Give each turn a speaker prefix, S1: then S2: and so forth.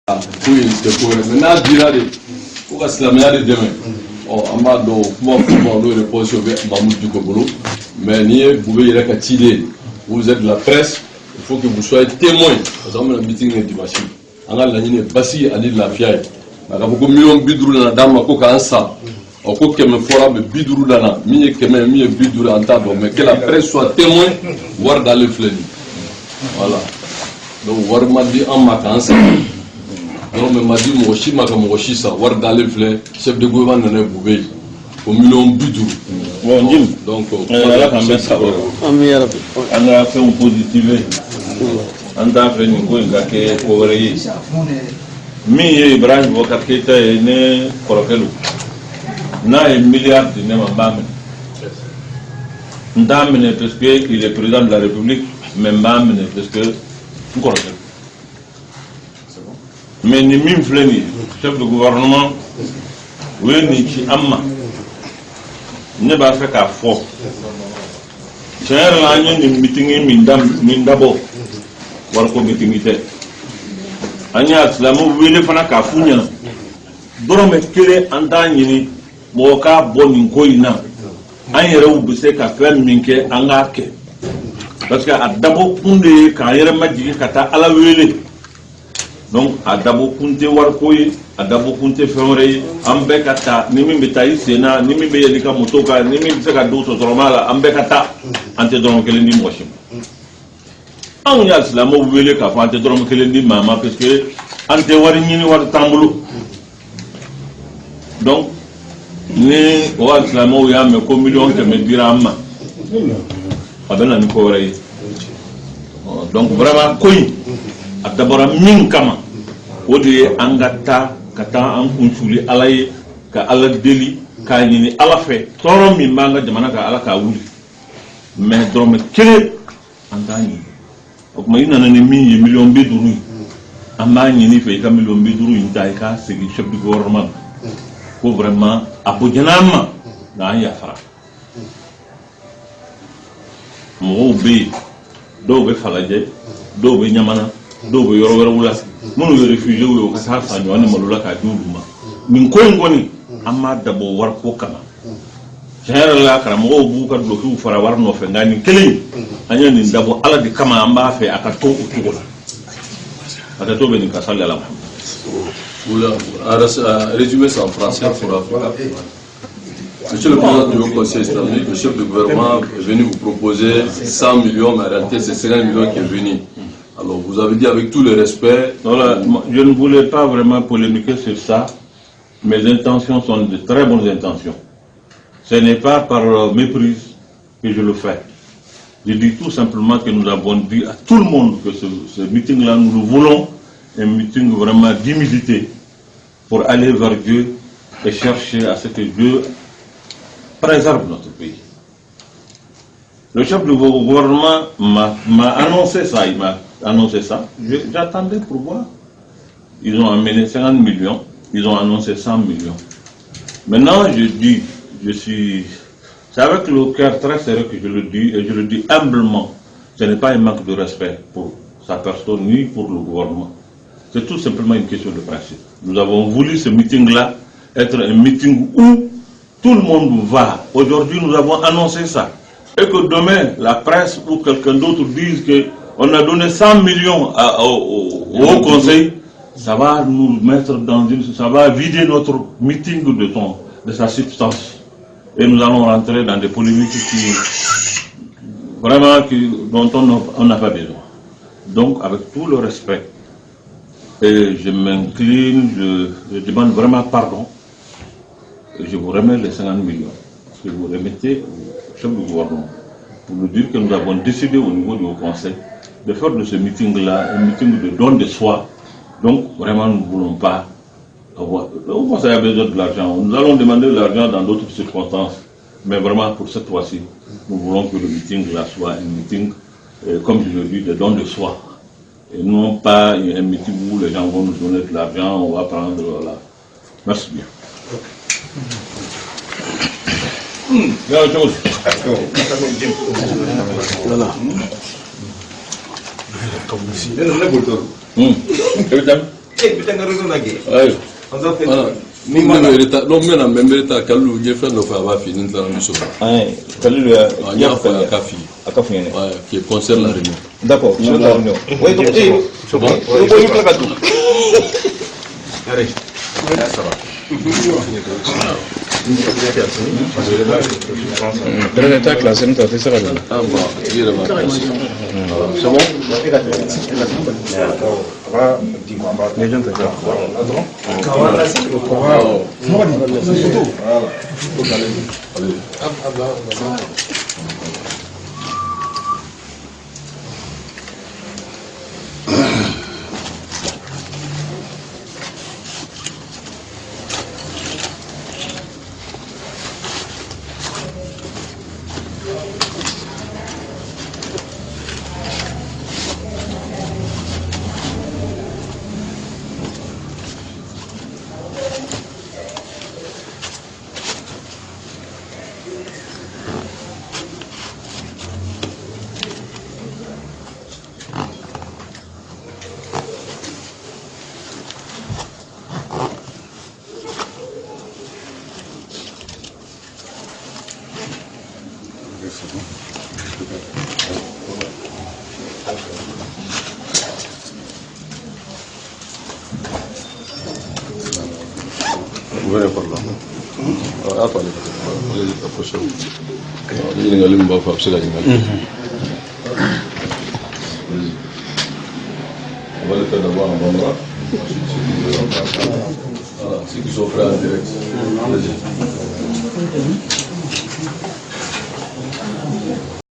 S1: Maintenant, dira pour que cela me demain. On m'a dit, moi, nous reposons sur Mahmoud Dukobolo, mais vous êtes de la presse, il faut que vous soyez témoins. Parce que le meeting est dimanche. On a la ligne Bassi à de la fiaille. On a beaucoup de millions de bidrous dans la dame, on a un sang. On a un forum de bidrous dans la mine, bidrous en table, mais que la presse soit témoin, voir dans le fleuve. Voilà. Donc, voir m'a dit en vacances. Donc, je me dis, je suis chef de gouvernement de Boubé, au million de bidou. Donc, on a fait un positif. On a fait une chose. Mais Ibrahim Bokaketa est né Korokelo. Na un milliard de Nemambam. Ndamene parce qu'il est président de la République, mais Mbamene parce que Korokelo. Mais ni même fleni, chef de gouvernement, oui, ni qui amma, ne va faire qu'à fort. C'est un an ni meeting mindabo, voir comme meeting était. Anya Islamo oui le fana qu'à founya. Dorome kere andani moka boni koina. Anya rewu bise qu'à faire minke angake. Parce que à d'abord kunde quand yere majigi kata ala wele. Donc, à d'abord, Kunte Warkoy, à d'abord, Kunte Femre, Ambekata, Nimi Betaï Sena, Nimi Beyalika Motoka, Nimi Sekado Sotromala, Ambekata, Antedron Kelendi Moshim. On y a cela, moi, vous voulez qu'à Antedron Kelendi Mama, parce que Antewarini War Tambulo. Donc, ni War Slamo Yam, mais comme million que me dira Amma. Abena Nikorei. Donc, vraiment, Koy. D'abord, min kama o de angata kata an kunsuli alaye ka ala deli ka ni ala fe toro mi manga jamana ka ala ka wuli mais drom kele andani o kuma ina na ni mi million be duru amani ni fe ka million be duru inta ka segi chef du gouvernement ko vraiment abojanama na ya fara mo be do be falaje do be nyamana do be yoro wala wula mono yo réfugié wo ka sa fa nyone malula ka duluma min ko ngoni amma dabo war ko kama jere la kara mo bu ka do ku fara war no fe ngani kele anya ni dabo ala di kama amba fe aka to utugola aka to be ni ka sallallahu alaihi wasallam résumer ça en français pour Monsieur le Président du Haut Conseil islamique, le chef de gouvernement est venu vous proposer 100 millions, mais en réalité c'est 50 millions qui est venu. Alors, vous avez dit avec tout le respect...
S2: Voilà, je ne voulais pas vraiment polémiquer sur ça. Mes intentions sont de très bonnes intentions. Ce n'est pas par méprise que je le fais. Je dis tout simplement que nous avons dit à tout le monde que ce meeting-là, nous le voulons, un meeting vraiment d'humilité pour aller vers Dieu et chercher à ce que Dieu préserve notre pays. Le chef du gouvernement m'a annoncé ça, il m'a annoncé ça. J'attendais pour voir. Ils ont amené 50 millions, ils ont annoncé 100 millions. Maintenant, je dis, c'est avec le cœur très sérieux que je le dis, et je le dis humblement. Ce n'est pas un manque de respect pour sa personne, ni pour le gouvernement. C'est tout simplement une question de principe. Nous avons voulu ce meeting-là être un meeting où tout le monde va. Aujourd'hui, nous avons annoncé ça. Et que demain, la presse ou quelqu'un d'autre dise qu'on a donné 100 millions au Haut Conseil, ça va nous mettre dans ça va vider notre meeting de sa substance. Et nous allons rentrer dans des polémiques dont on n'a pas besoin. Donc, avec tout le respect, et je m'incline, je demande vraiment pardon, et je vous remets les 50 millions que vous remettez au chef du gouvernement pour nous dire que nous avons décidé au niveau du Haut Conseil de faire de ce meeting-là un meeting de don de soi. Donc, vraiment, nous ne voulons pas avoir... Le Haut Conseil a besoin de l'argent. Nous allons demander de l'argent dans d'autres circonstances. Mais vraiment, pour cette fois-ci, nous voulons que le meeting-là soit un meeting, comme je le dis, de don de soi. Et non pas un meeting où les gens vont nous donner de l'argent, on va prendre... Voilà. Merci bien. Voilà.
S3: putain de raison là.
S4: Voilà. Ni mérita, non mais na mérita kalu je fais no fa va finir dans le soir.
S5: Kalu
S4: il y a fait Akafi.
S5: Akafi.
S4: Ouais, qui concerne la réunion.
S5: D'accord, sur la réunion. Oui, donc c'est bon.
S3: Allez. Ça va.
S5: Résultat classé, nous avons fait ça.
S4: Ah bon, il est là.
S5: C'est bon? Les gens
S4: Vous venez par là. Attendez, la prochaine. Il y a une bonne femme, c'est la ligne. On va le faire d'abord en bon bras. Voilà, ceux qui sont prêts en direct. Vas-y.